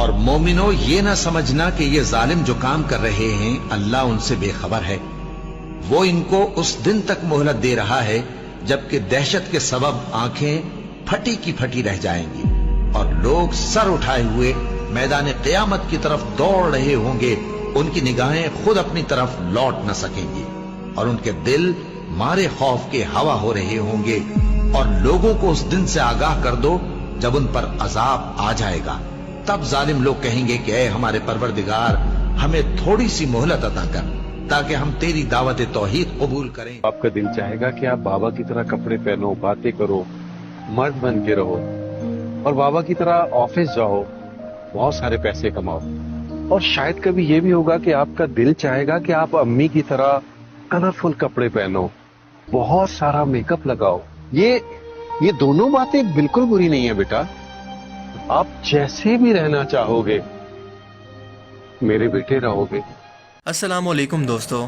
اور مومنو یہ نہ سمجھنا کہ یہ ظالم جو کام کر رہے ہیں اللہ ان سے بے خبر ہے. وہ ان کو اس دن تک مہلت دے رہا ہے جبکہ دہشت کے سبب آنکھیں پھٹی کی پھٹی رہ جائیں گی اور لوگ سر اٹھائے ہوئے میدان قیامت کی طرف دوڑ رہے ہوں گے. ان کی نگاہیں خود اپنی طرف لوٹ نہ سکیں گی اور ان کے دل مارے خوف کے ہوا ہو رہے ہوں گے. اور لوگوں کو اس دن سے آگاہ کر دو جب ان پر عذاب آ جائے گا. تب ظالم لوگ کہیں گے کہ اے ہمارے پروردگار ہمیں تھوڑی سی مہلت عطا کر تاکہ ہم تیری دعوت توحید قبول کریں. آپ کا دل چاہے گا کہ آپ بابا کی طرح کپڑے پہنو، باتیں کرو، مرد بن کے رہو اور بابا کی طرح آفس جاؤ، بہت سارے پیسے کماؤ. اور شاید کبھی یہ بھی ہوگا کہ آپ کا دل چاہے گا کہ آپ امی کی طرح کلرفل کپڑے پہنو، بہت سارا میک اپ لگاؤ. یہ دونوں باتیں بالکل بری نہیں ہے بیٹا. آپ جیسے بھی رہنا چاہو گے میرے بیٹے رہو گے. السلام علیکم دوستو،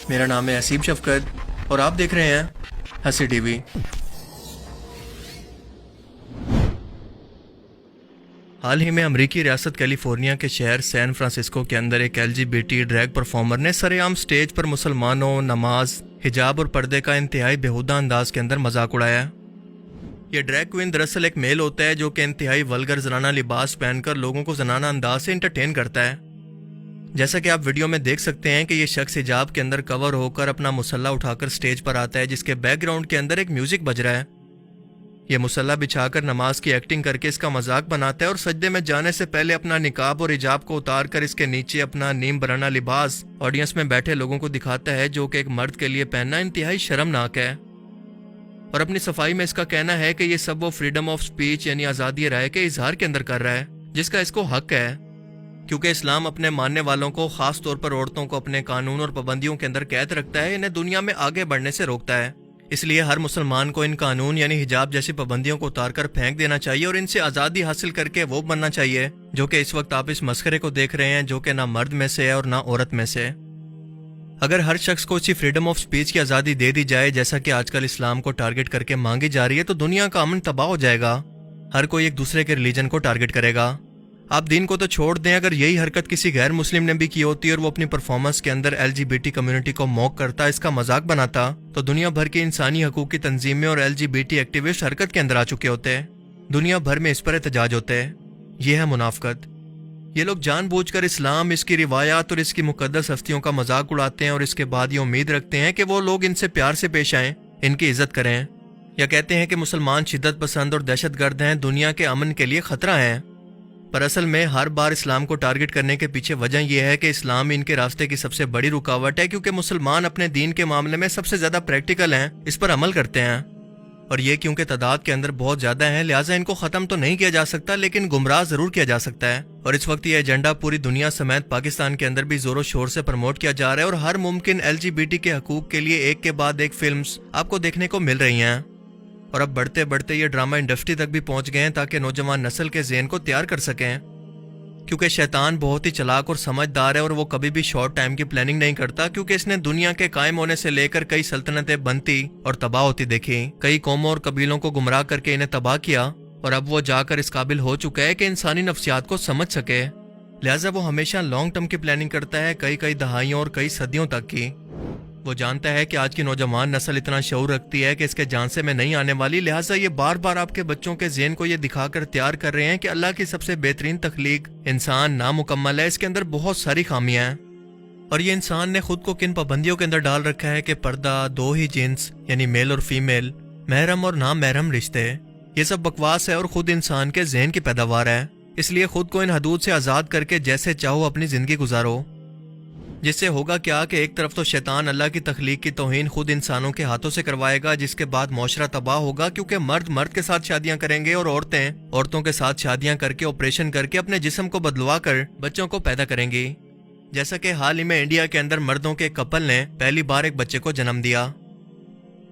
میرا نام ہے حسیب شفقت اور آپ دیکھ رہے ہیں ہنسی ٹی وی. حال ہی میں امریکی ریاست کیلیفورنیا کے شہر سین فرانسسکو کے اندر ایک LGBT ڈریگ پرفارمر نے سر عام سٹیج پر مسلمانوں، نماز، حجاب اور پردے کا انتہائی بےہودہ انداز کے اندر مذاق اڑایا. یہ ڈریگ کوئن دراصل ایک میل ہوتا ہے جو کہ انتہائی ولگر زنانہ لباس پہن کر لوگوں کو زنانہ انداز سے انٹرٹین کرتا ہے. جیسا کہ آپ ویڈیو میں دیکھ سکتے ہیں کہ یہ شخص حجاب کے اندر کور ہو کر اپنا مسلح اٹھا کر سٹیج پر آتا ہے جس کے بیک گراؤنڈ کے اندر ایک میوزک بج رہا ہے. یہ مسلح بچھا کر نماز کی ایکٹنگ کر کے اس کا مذاق بناتا ہے اور سجدے میں جانے سے پہلے اپنا نقاب اور حجاب کو اتار کر اس کے نیچے اپنا نیم برانہ لباس آڈینس میں بیٹھے لوگوں کو دکھاتا ہے جو کہ ایک مرد کے لیے پہننا انتہائی شرمناک ہے. اور اپنی صفائی میں اس کا کہنا ہے کہ یہ سب وہ فریڈم آف سپیچ یعنی آزادی رائے کے اظہار کے اندر کر رہا ہے جس کا اس کو حق ہے، کیونکہ اسلام اپنے ماننے والوں کو، خاص طور پر عورتوں کو، اپنے قانون اور پابندیوں کے اندر قید رکھتا ہے، انہیں دنیا میں آگے بڑھنے سے روکتا ہے. اس لیے ہر مسلمان کو ان قانون یعنی حجاب جیسی پابندیوں کو اتار کر پھینک دینا چاہیے اور ان سے آزادی حاصل کر کے وہ بننا چاہیے جو کہ اس وقت آپ اس مسخرے کو دیکھ رہے ہیں، جو کہ نہ مرد میں سے ہے اور نہ عورت میں سے. اگر ہر شخص کو اسی فریڈم آف سپیچ کی آزادی دے دی جائے جیسا کہ آج کل اسلام کو ٹارگٹ کر کے مانگی جا رہی ہے تو دنیا کا امن تباہ ہو جائے گا. ہر کوئی ایک دوسرے کے ریلیجن کو ٹارگٹ کرے گا. آپ دین کو تو چھوڑ دیں، اگر یہی حرکت کسی غیر مسلم نے بھی کی ہوتی اور وہ اپنی پرفارمنس کے اندر LGBT کمیونٹی کو موک کرتا، اس کا مذاق بناتا، تو دنیا بھر کی انسانی حقوق کی تنظیمیں اور LGBT ایکٹیوسٹ حرکت کے اندر آ چکے ہوتے. دنیا بھر میں اس پر احتجاج ہوتے. یہ ہے منافقت. یہ لوگ جان بوجھ کر اسلام، اس کی روایات اور اس کی مقدس ہستیوں کا مذاق اڑاتے ہیں اور اس کے بعد یہ امید رکھتے ہیں کہ وہ لوگ ان سے پیار سے پیش آئیں، ان کی عزت کریں، یا کہتے ہیں کہ مسلمان شدت پسند اور دہشت گرد ہیں، دنیا کے امن کے لیے خطرہ ہیں. پر اصل میں ہر بار اسلام کو ٹارگٹ کرنے کے پیچھے وجہ یہ ہے کہ اسلام ان کے راستے کی سب سے بڑی رکاوٹ ہے، کیونکہ مسلمان اپنے دین کے معاملے میں سب سے زیادہ پریکٹیکل ہیں، اس پر عمل کرتے ہیں. اور یہ کیونکہ تعداد کے اندر بہت زیادہ ہیں، لہٰذا ان کو ختم تو نہیں کیا جا سکتا لیکن گمراہ ضرور کیا جا سکتا ہے. اور اس وقت یہ ایجنڈا پوری دنیا سمیت پاکستان کے اندر بھی زور و شور سے پروموٹ کیا جا رہا ہے اور ہر ممکن LGBT کے حقوق کے لیے ایک کے بعد ایک فلمز آپ کو دیکھنے کو مل رہی ہیں. اور اب بڑھتے بڑھتے یہ ڈرامہ انڈسٹری تک بھی پہنچ گئے ہیں تاکہ نوجوان نسل کے ذہن کو تیار کر سکیں. کیونکہ شیطان بہت ہی چلاک اور سمجھدار ہے اور وہ کبھی بھی شارٹ ٹائم کی پلاننگ نہیں کرتا، کیونکہ اس نے دنیا کے قائم ہونے سے لے کر کئی سلطنتیں بنتی اور تباہ ہوتی دیکھی، کئی قوموں اور قبیلوں کو گمراہ کر کے انہیں تباہ کیا، اور اب وہ جا کر اس قابل ہو چکا ہے کہ انسانی نفسیات کو سمجھ سکے. لہٰذا وہ ہمیشہ لانگ ٹرم کی پلاننگ کرتا ہے، کئی دہائیوں اور کئی صدیوں تک کی. وہ جانتا ہے کہ آج کی نوجوان نسل اتنا شعور رکھتی ہے کہ اس کے جانسے میں نہیں آنے والی، لہٰذا یہ بار بار آپ کے بچوں کے ذہن کو یہ دکھا کر تیار کر رہے ہیں کہ اللہ کی سب سے بہترین تخلیق انسان نامکمل ہے، اس کے اندر بہت ساری خامیاں ہیں. اور یہ انسان نے خود کو کن پابندیوں کے اندر ڈال رکھا ہے کہ پردہ، دو ہی جنس یعنی میل اور فیمیل، محرم اور نام محرم رشتے، یہ سب بکواس ہے اور خود انسان کے ذہن کی پیداوار ہے. اس لیے خود کو ان حدود سے آزاد کر کے جیسے چاہو اپنی زندگی گزارو. جس سے ہوگا کیا کہ ایک طرف تو شیطان اللہ کی تخلیق کی توہین خود انسانوں کے ہاتھوں سے کروائے گا، جس کے بعد معاشرہ تباہ ہوگا، کیونکہ مرد مرد کے ساتھ شادیاں کریں گے اور عورتیں عورتوں کے ساتھ شادیاں کر کے آپریشن کر کے اپنے جسم کو بدلوا کر بچوں کو پیدا کریں گی. جیسا کہ حال ہی میں انڈیا کے اندر مردوں کے کپل نے پہلی بار ایک بچے کو جنم دیا.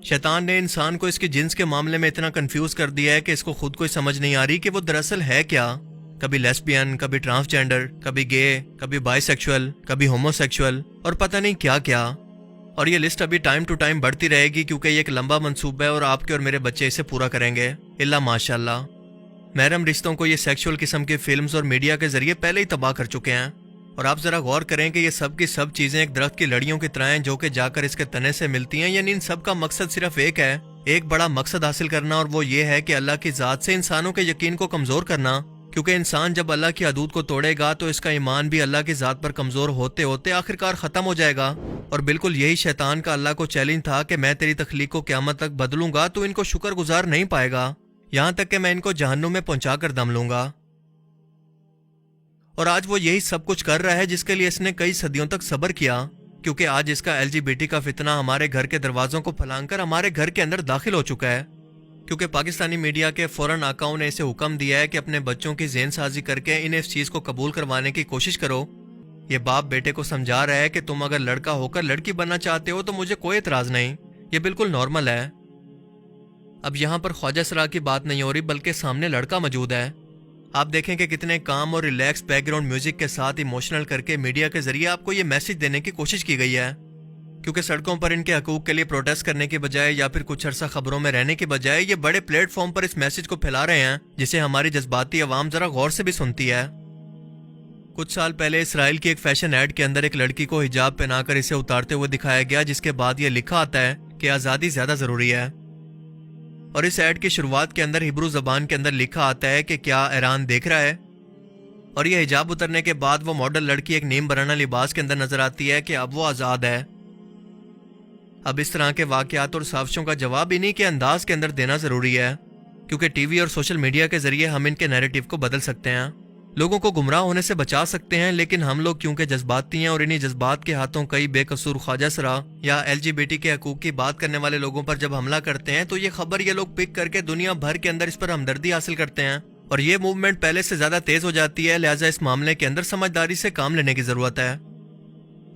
شیطان نے انسان کو اس کی جنس کے معاملے میں اتنا کنفیوز کر دیا ہے کہ اس کو خود کو سمجھ نہیں آ رہی کہ وہ دراصل ہے کیا. کبھی لیسبین، کبھی ٹرانسجینڈر، کبھی گے، کبھی بائی سیکشول، کبھی ہومو سیکشول اور پتہ نہیں کیا کیا. اور یہ لسٹ ابھی ٹائم ٹو ٹائم بڑھتی رہے گی، کیونکہ یہ ایک لمبا منصوبہ ہے اور آپ کے اور میرے بچے اسے پورا کریں گے الا ماشاء اللہ. محرم رشتوں کو یہ سیکشول قسم کے فلمز اور میڈیا کے ذریعے پہلے ہی تباہ کر چکے ہیں. اور آپ ذرا غور کریں کہ یہ سب کی سب چیزیں ایک درخت کی لڑیوں کی طرح ہیں جو کہ جا کر اس کے تنے سے ملتی ہیں. یعنی ان سب کا مقصد صرف ایک ہے, ایک بڑا مقصد حاصل کرنا, اور وہ یہ ہے کہ اللہ کی ذات سے انسانوں کے یقین کو کمزور کرنا. کیونکہ انسان جب اللہ کی حدود کو توڑے گا تو اس کا ایمان بھی اللہ کی ذات پر کمزور ہوتے ہوتے آخرکار ختم ہو جائے گا. اور بالکل یہی شیطان کا اللہ کو چیلنج تھا کہ میں تیری تخلیق کو قیامت تک بدلوں گا تو ان کو شکر گزار نہیں پائے گا, یہاں تک کہ میں ان کو جہنم میں پہنچا کر دم لوں گا. اور آج وہ یہی سب کچھ کر رہا ہے جس کے لیے اس نے کئی صدیوں تک صبر کیا. کیونکہ آج اس کا LGBT کا فتنہ ہمارے گھر کے دروازوں کو پھلانگ کر ہمارے گھر کے اندر داخل ہو چکا ہے. کیونکہ پاکستانی میڈیا کے فوراً آقاؤں نے اسے حکم دیا ہے کہ اپنے بچوں کی ذہن سازی کر کے انہیں اس چیز کو قبول کروانے کی کوشش کرو. یہ باپ بیٹے کو سمجھا رہا ہے کہ تم اگر لڑکا ہو کر لڑکی بننا چاہتے ہو تو مجھے کوئی اعتراض نہیں, یہ بالکل نارمل ہے. اب یہاں پر خواجہ سرا کی بات نہیں ہو رہی بلکہ سامنے لڑکا موجود ہے. آپ دیکھیں کہ کتنے کام اور ریلیکس بیک گراؤنڈ میوزک کے ساتھ ایموشنل کر کے میڈیا کے ذریعے آپ کو یہ میسج دینے کی کوشش کی گئی ہے. کیونکہ سڑکوں پر ان کے حقوق کے لیے پروٹیسٹ کرنے کے بجائے یا پھر کچھ عرصہ خبروں میں رہنے کے بجائے یہ بڑے پلیٹ فارم پر اس میسج کو پھیلا رہے ہیں جسے ہماری جذباتی عوام ذرا غور سے بھی سنتی ہے. کچھ سال پہلے اسرائیل کی ایک فیشن ایڈ کے اندر ایک لڑکی کو حجاب پہنا کر اسے اتارتے ہوئے دکھایا گیا, جس کے بعد یہ لکھا آتا ہے کہ آزادی زیادہ ضروری ہے. اور اس ایڈ کی شروعات کے اندر ہبرو زبان کے اندر لکھا آتا ہے کہ کیا ایران دیکھ رہا ہے. اور یہ حجاب اترنے کے بعد وہ ماڈل لڑکی ایک نیم برہنہ لباس کے اندر نظر آتی ہے کہ اب وہ آزاد ہے. اب اس طرح کے واقعات اور سازشوں کا جواب انہی کے انداز کے اندر دینا ضروری ہے, کیونکہ ٹی وی اور سوشل میڈیا کے ذریعے ہم ان کے نیریٹو کو بدل سکتے ہیں, لوگوں کو گمراہ ہونے سے بچا سکتے ہیں. لیکن ہم لوگ کیونکہ جذباتی ہیں اور انہی جذبات کے ہاتھوں کئی بے قصور خواجہ سرا یا LGBT کے حقوق کی بات کرنے والے لوگوں پر جب حملہ کرتے ہیں تو یہ خبر یہ لوگ پک کر کے دنیا بھر کے اندر اس پر ہمدردی حاصل کرتے ہیں, اور یہ موومنٹ پہلے سے زیادہ تیز ہو جاتی ہے. لہٰذا اس معاملے کے اندر سمجھداری سے کام لینے کی ضرورت ہے.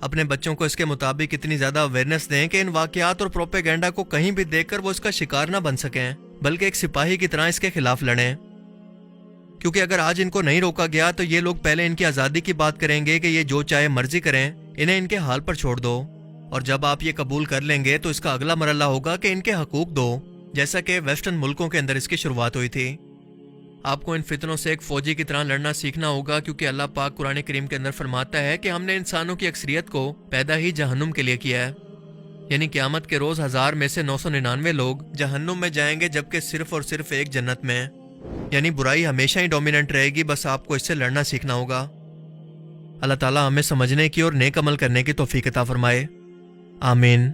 اپنے بچوں کو اس کے مطابق اتنی زیادہ اویئرنیس دیں کہ ان واقعات اور پروپیگنڈا کو کہیں بھی دیکھ کر وہ اس کا شکار نہ بن سکیں بلکہ ایک سپاہی کی طرح اس کے خلاف لڑیں. کیونکہ اگر آج ان کو نہیں روکا گیا تو یہ لوگ پہلے ان کی آزادی کی بات کریں گے کہ یہ جو چاہے مرضی کریں, انہیں ان کے حال پر چھوڑ دو. اور جب آپ یہ قبول کر لیں گے تو اس کا اگلا مرحلہ ہوگا کہ ان کے حقوق دو, جیسا کہ ویسٹرن ملکوں کے اندر اس کی شروعات ہوئی تھی. آپ کو ان فتنوں سے ایک فوجی کی طرح لڑنا سیکھنا ہوگا, کیونکہ اللہ پاک قرآن کریم کے اندر فرماتا ہے کہ ہم نے انسانوں کی اکثریت کو پیدا ہی جہنم کے لیے کیا ہے. یعنی قیامت کے روز 1000 میں سے 999 لوگ جہنم میں جائیں گے جبکہ صرف اور صرف ایک جنت میں. یعنی برائی ہمیشہ ہی ڈومیننٹ رہے گی, بس آپ کو اس سے لڑنا سیکھنا ہوگا. اللہ تعالیٰ ہمیں سمجھنے کی اور نیک عمل کرنے کی توفیق عطا فرمائے. آمین.